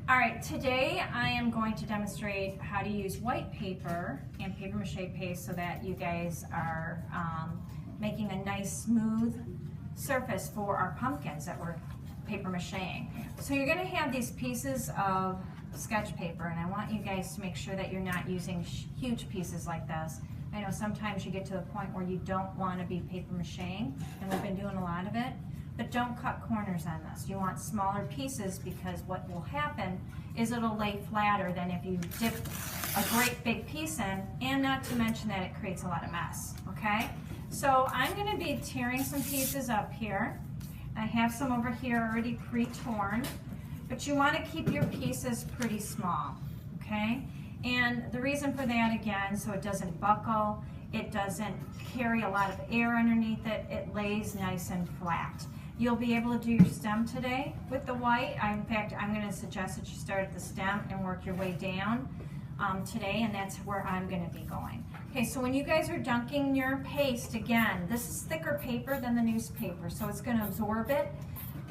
All right, today I am going to demonstrate how to use white paper and paper mache paste so that you guys are making a nice smooth surface for our pumpkins that we're paper macheing. So you're gonna have these pieces of sketch paper, and I want you guys to make sure that you're not using huge pieces like this. I know sometimes you get to the point where you don't want to be paper macheing, and we've been doing a lot of it, but don't cut corners on this. You want smaller pieces because what will happen is it'll lay flatter than if you dip a great big piece in, and not to mention that it creates a lot of mess, okay? So I'm going to be tearing some pieces up here. I have some over here already pre-torn, but you want to keep your pieces pretty small, okay? And the reason for that, again, so it doesn't buckle, it doesn't carry a lot of air underneath it, it lays nice and flat. You'll be able to do your stem today with the white. In fact, I'm going to suggest that you start at the stem and work your way down today, and that's where I'm going to be going. Okay, so when you guys are dunking your paste, again, this is thicker paper than the newspaper, so it's going to absorb it.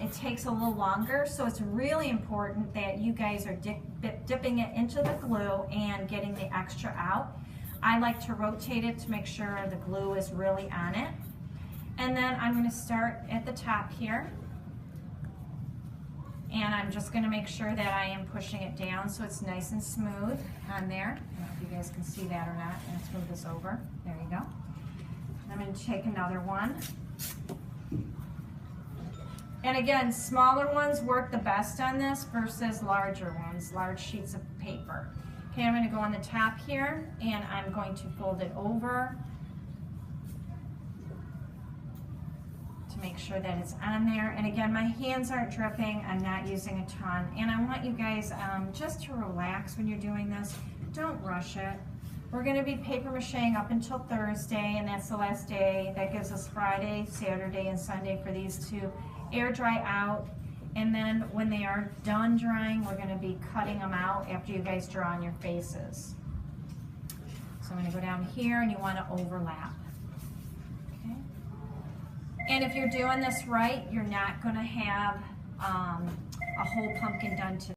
It takes a little longer, so it's really important that you guys are dipping it into the glue and getting the extra out. I like to rotate it to make sure the glue is really on it. And then I'm going to start at the top here, and I'm just going to make sure that I am pushing it down so it's nice and smooth on there. I don't know if you guys can see that or not. I'm going to move this over. There you go. I'm going to take another one. And again, smaller ones work the best on this versus larger ones, large sheets of paper. Okay, I'm going to go on the top here, and I'm going to fold it over to make sure that it's on there. And again, my hands aren't dripping. I'm not using a ton. And I want you guys just to relax when you're doing this. Don't rush it. We're going to be paper macheing up until Thursday, and that's the last day. That gives us Friday, Saturday, and Sunday for these to air dry out. And then when they are done drying, we're going to be cutting them out after you guys draw on your faces. So I'm going to go down here, and you want to overlap. Okay. And if you're doing this right, you're not going to have a whole pumpkin done today.